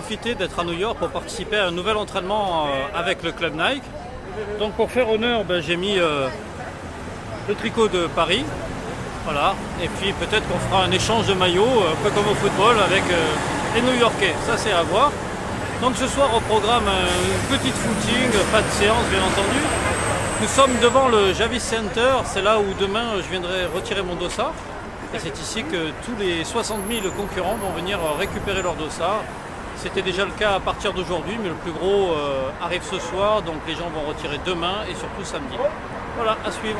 profité d'être à New York pour participer à un nouvel entraînement avec le club Nike. Donc pour faire honneur, j'ai mis le tricot de Paris. Voilà. Et puis peut-être qu'on fera un échange de maillots, un peu comme au football, avec les New-Yorkais. Ça c'est à voir. Donc ce soir au programme, une petite footing, pas de séance bien entendu. Nous sommes devant le Javis Center, c'est là où demain je viendrai retirer mon dossard. Et c'est ici que tous les 60 000 concurrents vont venir récupérer leur dossard. C'était déjà le cas à partir d'aujourd'hui, mais le plus gros arrive ce soir, donc les gens vont retirer demain et surtout samedi. Voilà, à suivre.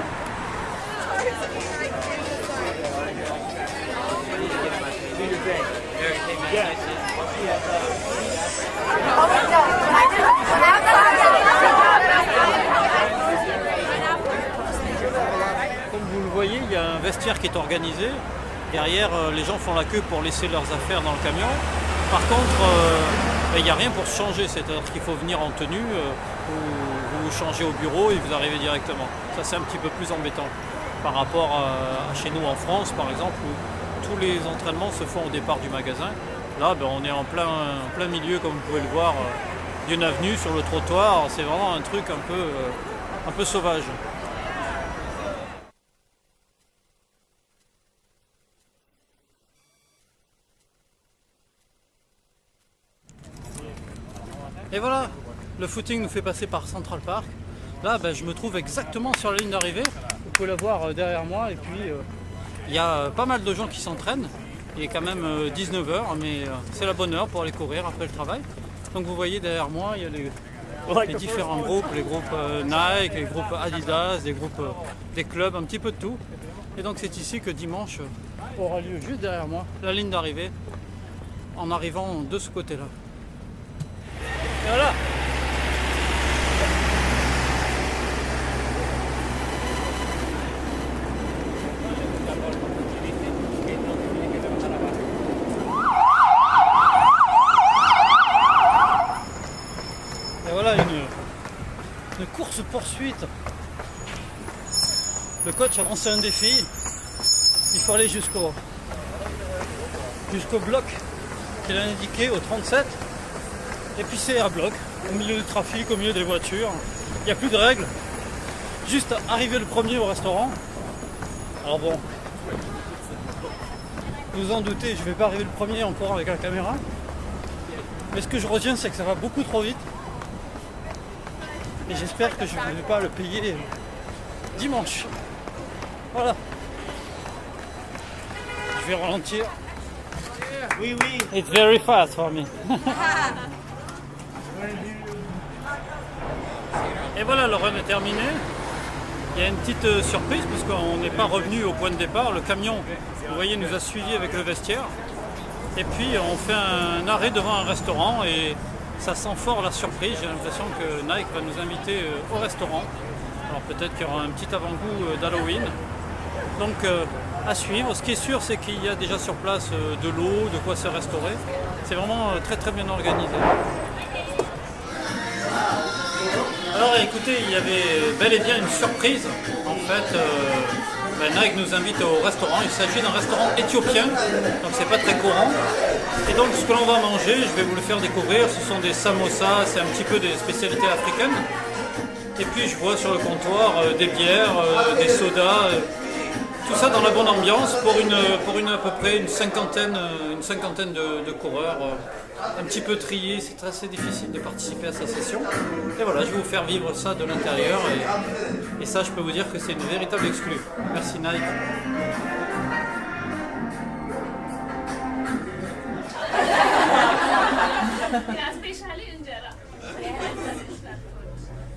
Comme vous le voyez, il y a un vestiaire qui est organisé. Derrière, les gens font la queue pour laisser leurs affaires dans le camion. Par contre, il n'y a rien pour se changer, c'est-à-dire qu'il faut venir en tenue ou vous changez au bureau et vous arrivez directement. Ça, c'est un petit peu plus embêtant par rapport à chez nous en France, par exemple, où tous les entraînements se font au départ du magasin. Là, on est en plein milieu, comme vous pouvez le voir, d'une avenue sur le trottoir. C'est vraiment un truc un peu sauvage. Et voilà, le footing nous fait passer par Central Park. Là, je me trouve exactement sur la ligne d'arrivée. Vous pouvez la voir derrière moi. Et puis, il y a pas mal de gens qui s'entraînent. Il est quand même 19 h, mais c'est la bonne heure pour aller courir après le travail. Donc vous voyez derrière moi, il y a les différents groupes, les groupes Nike, les groupes Adidas, les groupes des clubs, un petit peu de tout. Et donc c'est ici que dimanche aura lieu, juste derrière moi, la ligne d'arrivée, en arrivant de ce côté-là. Et voilà. Et voilà une course-poursuite. Le coach a lancé un défi. Il faut aller jusqu'au bloc qu'il a indiqué, au 37. Et puis c'est à bloc, au milieu du trafic, au milieu des voitures. Il n'y a plus de règles. Juste arriver le premier au restaurant. Alors bon, vous en doutez, je ne vais pas arriver le premier encore avec la caméra. Mais ce que je retiens, c'est que ça va beaucoup trop vite. Et j'espère que je ne vais pas le payer dimanche. Voilà. Je vais ralentir. Oui. It's very fast for me. Et voilà, le run est terminé. Il y a une petite surprise puisqu'on n'est pas revenu au point de départ. Le camion, vous voyez, nous a suivis avec le vestiaire. Et puis on fait un arrêt devant un restaurant et ça sent fort la surprise. J'ai l'impression que Nike va nous inviter au restaurant. Alors peut-être qu'il y aura un petit avant-goût d'Halloween. Donc à suivre. Ce qui est sûr, c'est qu'il y a déjà sur place de l'eau, de quoi se restaurer. C'est vraiment très bien organisé. Alors écoutez, il y avait bel et bien une surprise. En fait, Nike nous invite au restaurant. Il s'agit d'un restaurant éthiopien, donc c'est pas très courant. Et donc ce que l'on va manger, je vais vous le faire découvrir. Ce sont des samosas, c'est un petit peu des spécialités africaines. Et puis je vois sur le comptoir des bières, des sodas. Tout ça dans la bonne ambiance pour à peu près une cinquantaine de coureurs un petit peu triés. C'est assez difficile de participer à sa session. Et voilà, je vais vous faire vivre ça de l'intérieur et ça, je peux vous dire que c'est une véritable exclue. Merci Nike.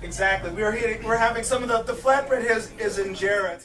Exactly. We're having some of the flatbread is injera.